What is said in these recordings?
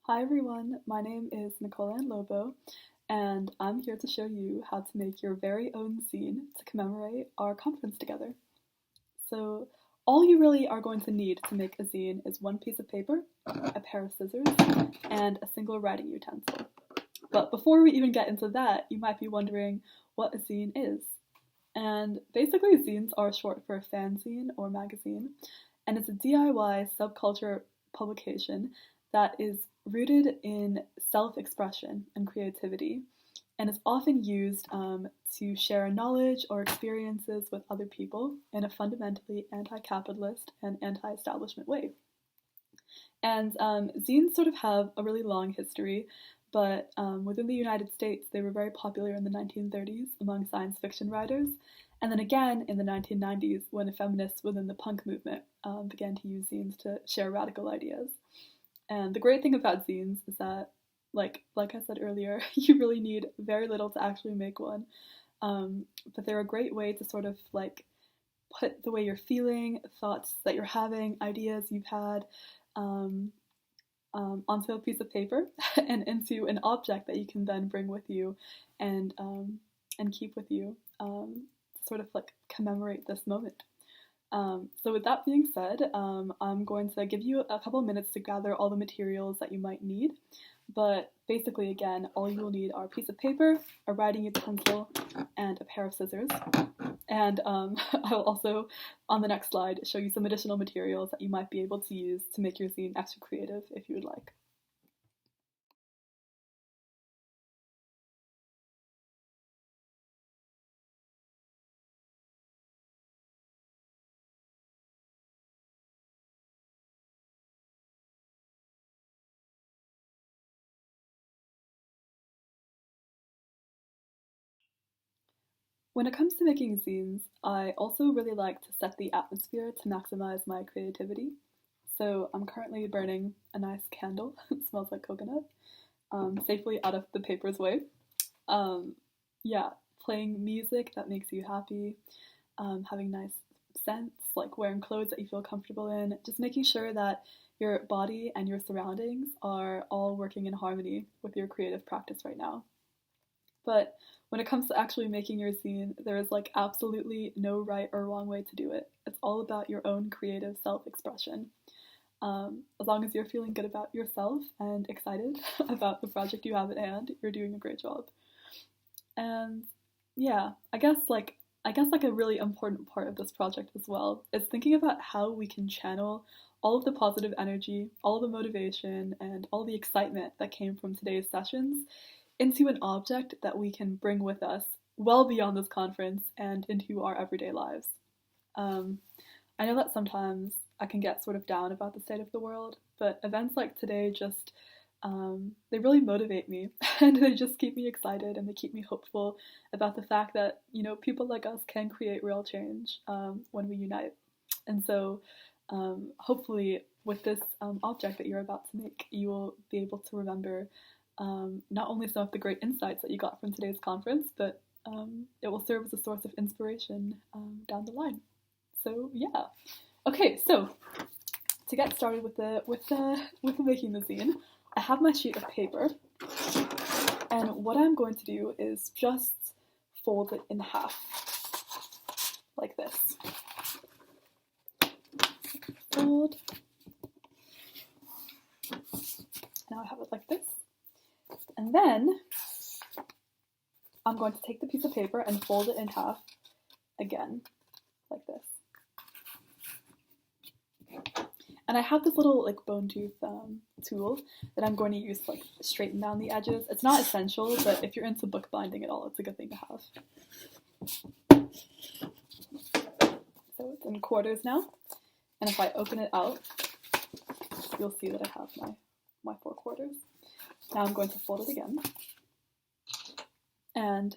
Hi everyone, my name is Nicole-Ann Lobo, and I'm here to show you how to make your very own zine to commemorate our conference together. So all you really are going to need to make a zine is one piece of paper, a pair of scissors, and a single writing utensil. But before we even get into that, you might be wondering what a zine is. And basically zines are short for fanzine or magazine, and it's a DIY subculture publication that is rooted in self-expression and creativity, and is often used to share knowledge or experiences with other people in a fundamentally anti-capitalist and anti-establishment way. And zines sort of have a really long history, but within the United States, they were very popular in the 1930s among science fiction writers, and then again in the 1990s when feminists within the punk movement began to use zines to share radical ideas. And the great thing about zines is that, like I said earlier, you really need very little to actually make one, but they're a great way to sort of like put the way you're feeling, thoughts that you're having, ideas you've had, um, onto a piece of paper and into an object that you can then bring with you and keep with you to sort of like commemorate this moment. So with that being said, I'm going to give you a couple minutes to gather all the materials that you might need. But basically, again, all you will need are a piece of paper, a writing utensil, and a pair of scissors. And I will also, on the next slide, show you some additional materials that you might be able to use to make your zine extra creative if you would like. When it comes to making zines, I also really like to set the atmosphere to maximize my creativity. So I'm currently burning a nice candle, it smells like coconut, safely out of the paper's way. Um, yeah, playing music that makes you happy, having nice scents, like wearing clothes that you feel comfortable in, just making sure that your body and your surroundings are all working in harmony with your creative practice right now. But when it comes to actually making your zine, there is like absolutely no right or wrong way to do it. It's all about your own creative self-expression. As long as you're feeling good about yourself and excited about the project you have at hand, you're doing a great job. And yeah, I guess like a really important part of this project as well is thinking about how we can channel all of the positive energy, all the motivation, and all the excitement that came from today's sessions into an object that we can bring with us well beyond this conference and into our everyday lives. Um, I know that sometimes I can get sort of down about the state of the world, but events like today just they really motivate me and they just keep me excited and they keep me hopeful about the fact that people like us can create real change when we unite. And so hopefully with this object that you're about to make, you will be able to remember not only some of the great insights that you got from today's conference, but it will serve as a source of inspiration down the line. So yeah. Okay, so to get started with making the zine, I have my sheet of paper, and what I'm going to do is just fold it in half, like this. Fold. Now I have it like this. And then I'm going to take the piece of paper and fold it in half again, like this. And I have this little like bone tooth tool that I'm going to use to like straighten down the edges. It's not essential, but if you're into bookbinding at all, it's a good thing to have. So it's in quarters now, and if I open it out, you'll see that I have my 4 quarters. Now I'm going to fold it again, and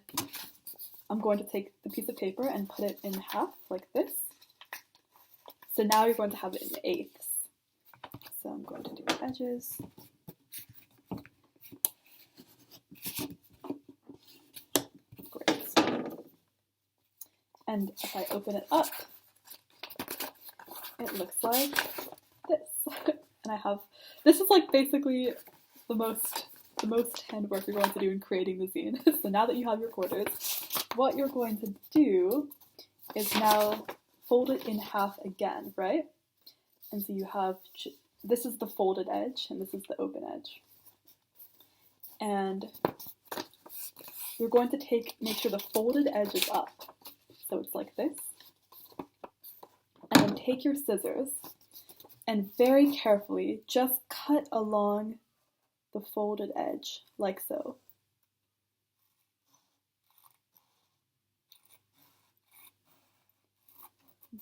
I'm going to take the piece of paper and put it in half like this. So now you're going to have it in eighths. So I'm going to do the edges. Great. And if I open it up, it looks like this. And this is like basically the most handwork you're going to do in creating the zine. So now that you have your quarters, what you're going to do is now fold it in half again, right? And so you have, this is the folded edge and this is the open edge. And you're going to make sure the folded edge is up. So it's like this. And then take your scissors and very carefully just cut along the folded edge, like so.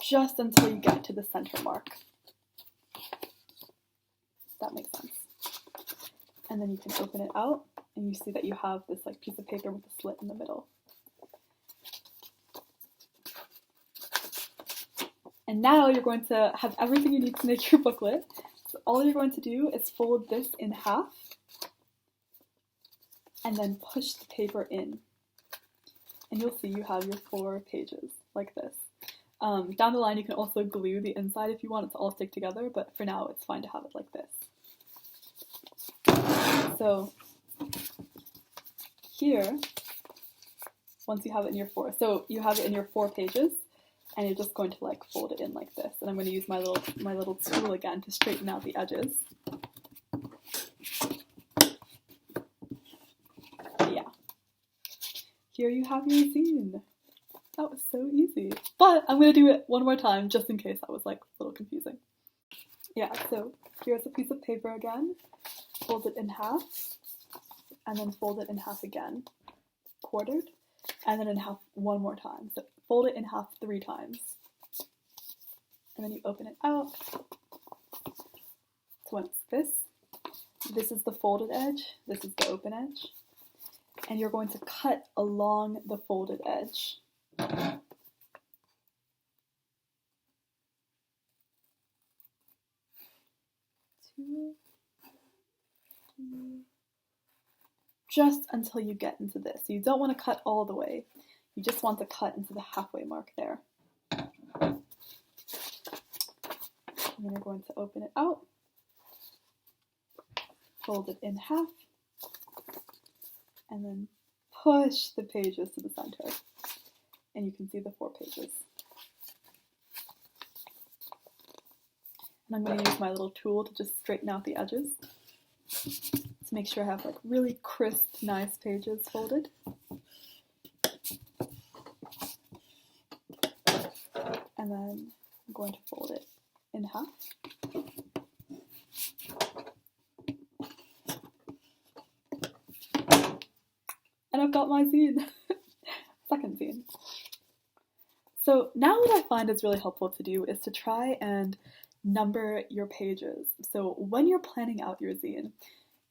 Just until you get to the center mark. That makes sense. And then you can open it out and you see that you have this like piece of paper with a slit in the middle. And now you're going to have everything you need to make your booklet. So all you're going to do is fold this in half and then push the paper in. And you'll see you have your 4 pages like this. Down the line you can also glue the inside if you want it to all stick together, but for now it's fine to have it like this. So here, once you have it in your 4, so you have it in your 4 pages, and you're just going to like fold it in like this. And I'm going to use my little tool again to straighten out the edges. Yeah. Here you have your zine. That was so easy. But I'm going to do it one more time just in case that was like a little confusing. Yeah, so here's a piece of paper again. Fold it in half, and then fold it in half again, quartered, and then in half one more time. So fold it in half 3 times. And then you open it out. So when it's this is the folded edge, this is the open edge, and you're going to cut along the folded edge. Just until you get into this. So you don't want to cut all the way. You just want to cut into the halfway mark there. And then you're going to open it out, fold it in half, and then push the pages to the center. And you can see the 4 pages. And I'm going to use my little tool to just straighten out the edges to make sure I have like really crisp, nice pages folded. And then I'm going to fold it in half. And I've got my zine. Second zine. So now what I find is really helpful to do is to try and number your pages. So when you're planning out your zine,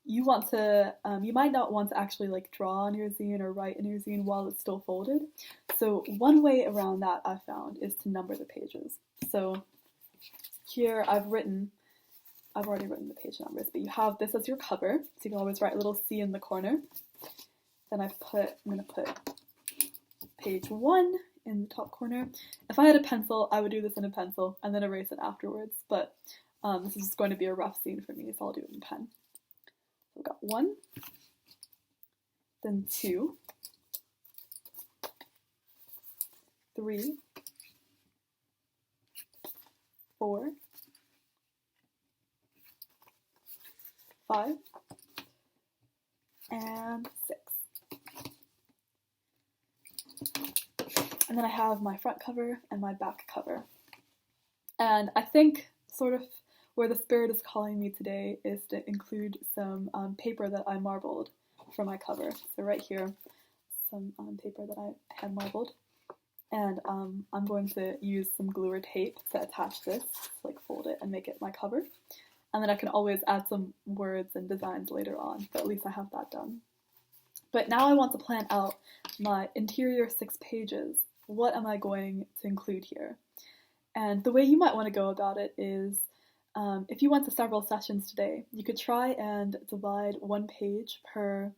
you want to, you might not want to actually like draw on your zine or write in your zine while it's still folded. So one way around that I found is to number the pages. So here I've already written the page numbers, but you have this as your cover, so you can always write a little C in the corner. Then I'm going to put page 1 in the top corner. If I had a pencil, I would do this in a pencil and then erase it afterwards, but this is going to be a rough zine for me, so I'll do it in pen. So I've got 1, then 2, 3, 4, 5, and 6. And then I have my front cover and my back cover. And I think sort of where the spirit is calling me today is to include some paper that I marbled for my cover. So right here, some paper that I had marbled. And I'm going to use some glue or tape to attach this, like fold it and make it my cover. And then I can always add some words and designs later on, but at least I have that done. But now I want to plan out my interior 6 pages. What am I going to include here? And the way you might want to go about it is, if you went to several sessions today, you could try and divide 1 page per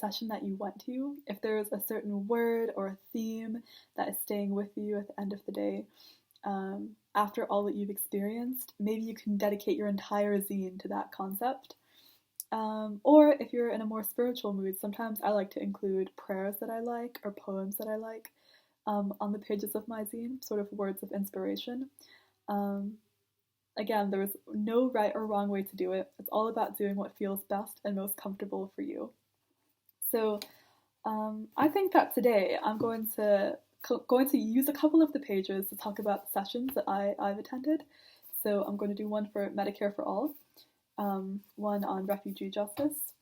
session that you went to. If there's a certain word or a theme that is staying with you at the end of the day, after all that you've experienced, maybe you can dedicate your entire zine to that concept. Or if you're in a more spiritual mood, sometimes I like to include prayers that I like or poems that I like on the pages of my zine, sort of words of inspiration. Um, Again, there's no right or wrong way to do it. It's all about doing what feels best and most comfortable for you. So I think that today I'm going to use a couple of the pages to talk about the sessions that I've attended. So I'm going to do one for Medicare for All, one on refugee justice,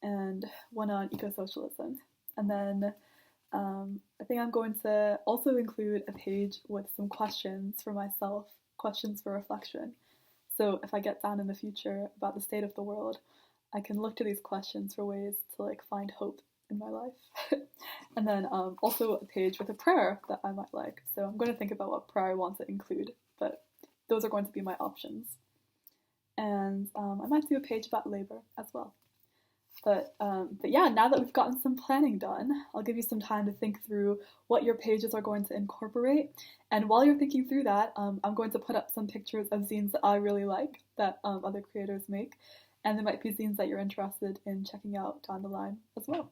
and one on eco-socialism. And then I think I'm going to also include a page with some questions for myself, questions for reflection. So if I get down in the future about the state of the world, I can look to these questions for ways to like find hope in my life. And then also a page with a prayer that I might like. So I'm going to think about what prayer I want to include, but those are going to be my options. And I might do a page about labor as well. But yeah, now that we've gotten some planning done, I'll give you some time to think through what your pages are going to incorporate. And while you're thinking through that, I'm going to put up some pictures of zines that I really like that other creators make. And there might be zines that you're interested in checking out down the line as well.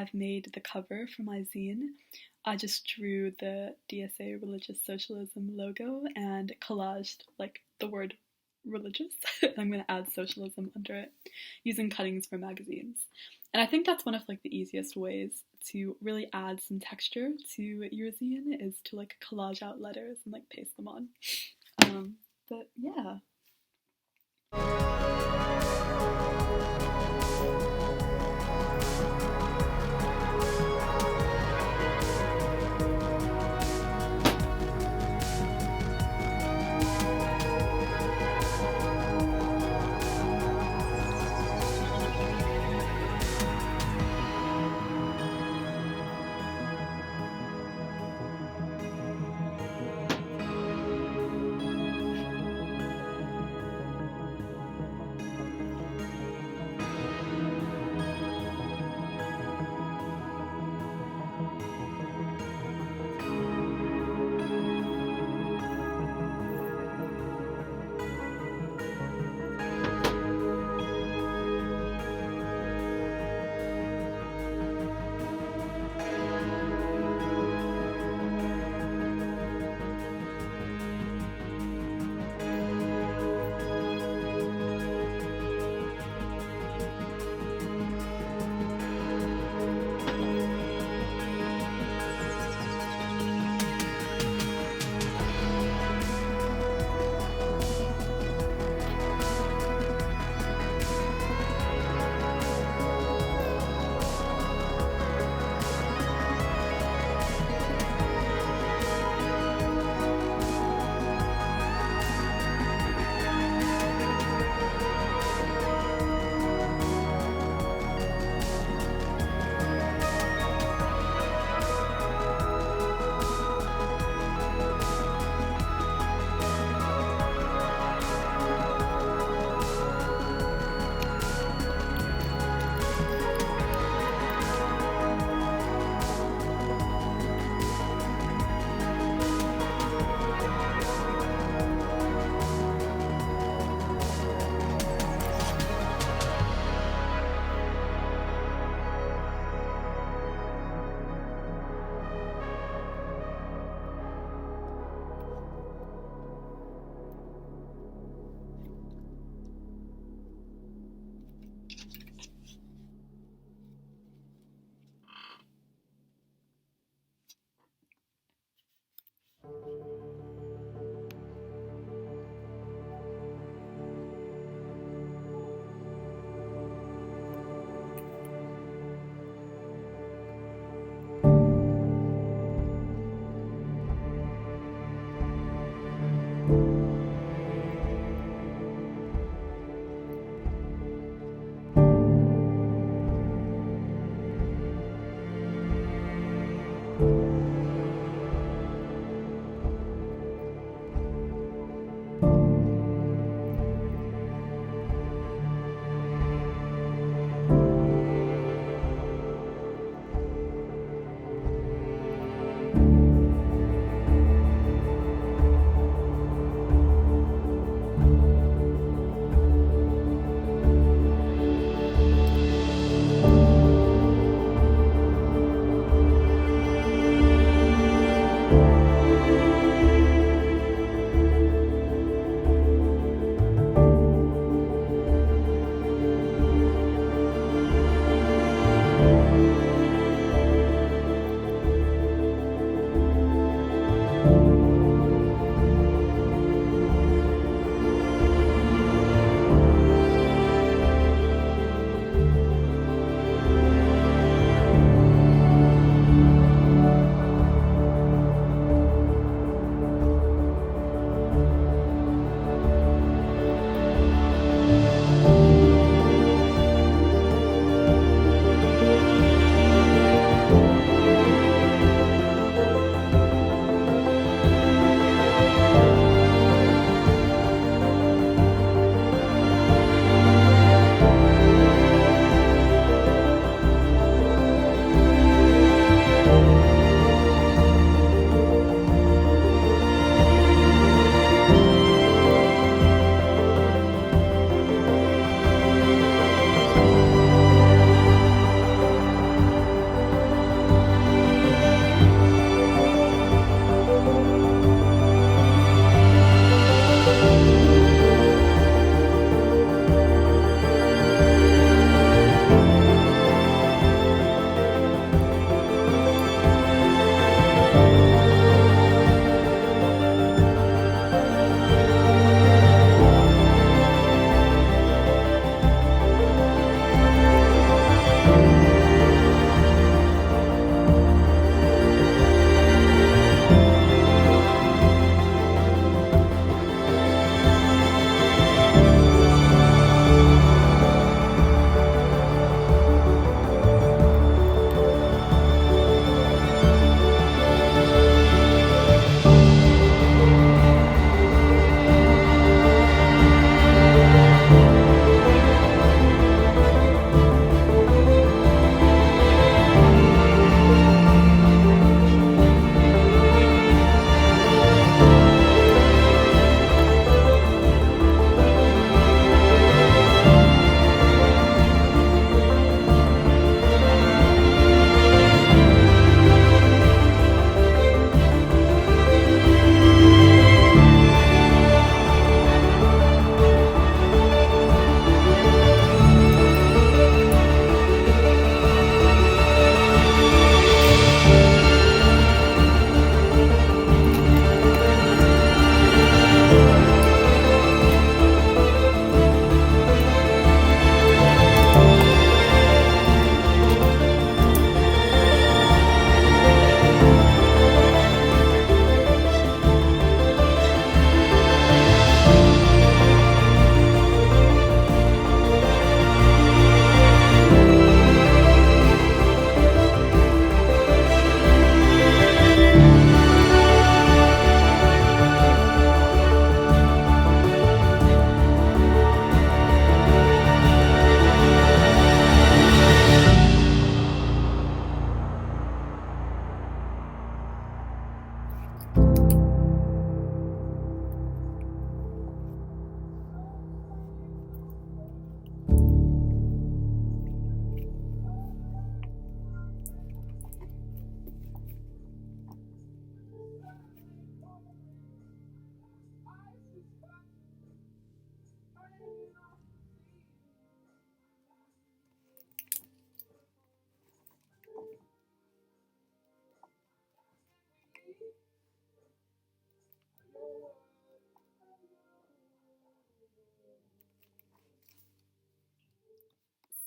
I've made the cover for my zine. I just drew the DSA Religious Socialism logo and collaged like the word religious. I'm going to add socialism under it using cuttings from magazines. And I think that's one of like the easiest ways to really add some texture to your zine is to like collage out letters and like paste them on. But yeah.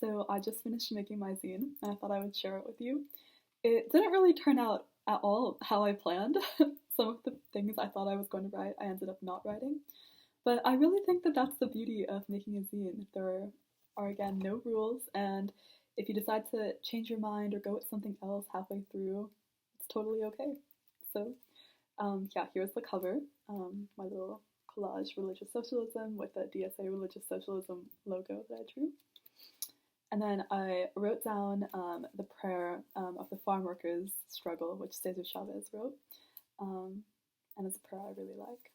So I just finished making my zine, and I thought I would share it with you. It didn't really turn out at all how I planned. Some of the things I thought I was going to write, I ended up not writing. But I really think that that's the beauty of making a zine. There are, again, no rules, and if you decide to change your mind or go with something else halfway through, it's totally okay. So, yeah, here's the cover, my little collage religious socialism with the DSA religious socialism logo that I drew. And then I wrote down the prayer of the farm workers' struggle, which Cesar Chavez wrote, and it's a prayer I really like.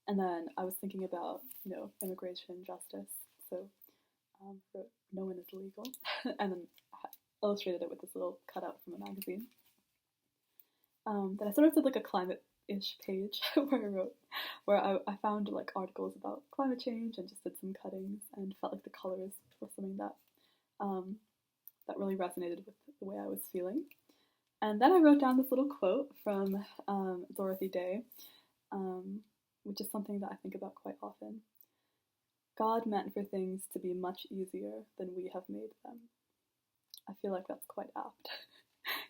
And then I was thinking about, immigration justice, so wrote "No one is illegal," and then illustrated it with this little cutout from a magazine. Then I sort of did like a climate-ish page where I found like articles about climate change and just did some cuttings and felt like the colors were something that that really resonated with the way I was feeling. And then I wrote down this little quote from Dorothy Day, which is something that I think about quite often. God meant for things to be much easier than we have made them. I feel like that's quite apt,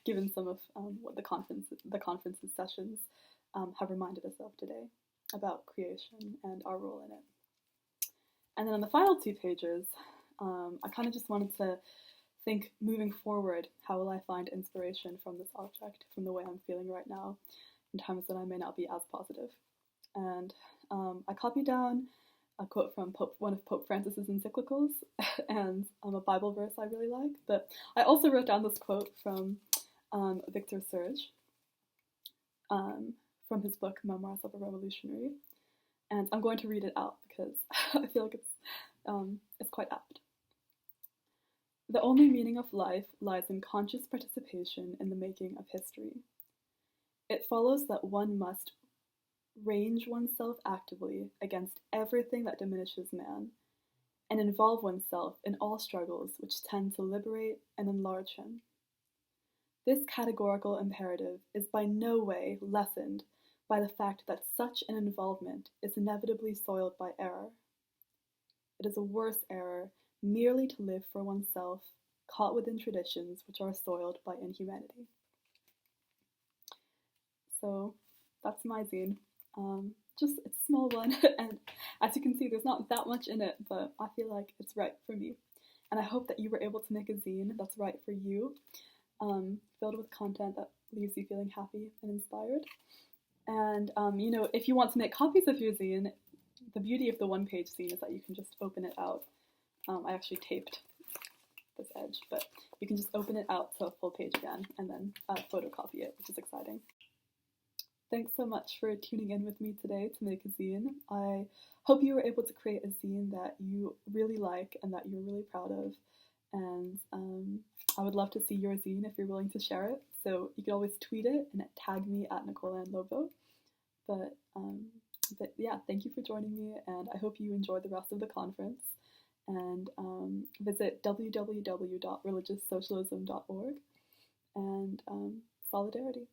given some of what the conference's sessions have reminded us of today about creation and our role in it. And then on the final 2 pages, I kind of just wanted to think, moving forward, how will I find inspiration from this object, from the way I'm feeling right now, in times that I may not be as positive. And I copied down a quote from one of Pope Francis's encyclicals and a Bible verse I really like. But I also wrote down this quote from Victor Serge from his book Memoirs of a Revolutionary. And I'm going to read it out because I feel like it's quite apt. The only meaning of life lies in conscious participation in the making of history. It follows that one must range oneself actively against everything that diminishes man, and involve oneself in all struggles which tend to liberate and enlarge him. This categorical imperative is by no way lessened by the fact that such an involvement is inevitably soiled by error. It is a worse error merely to live for oneself, caught within traditions which are soiled by inhumanity. So that's my zine. It's a small one, and as you can see, there's not that much in it, but I feel like it's right for me. And I hope that you were able to make a zine that's right for you, filled with content that leaves you feeling happy and inspired. And, if you want to make copies of your zine, the beauty of the one-page zine is that you can just open it out. I actually taped this edge, but you can just open it out to a full page again and then photocopy it, which is exciting. Thanks so much for tuning in with me today to make a zine. I hope you were able to create a zine that you really like and that you're really proud of. And I would love to see your zine if you're willing to share it. So you can always tweet it and tag me at Nicole-Ann Lobo. But yeah, thank you for joining me, and I hope you enjoy the rest of the conference. And visit www.religioussocialism.org and solidarity.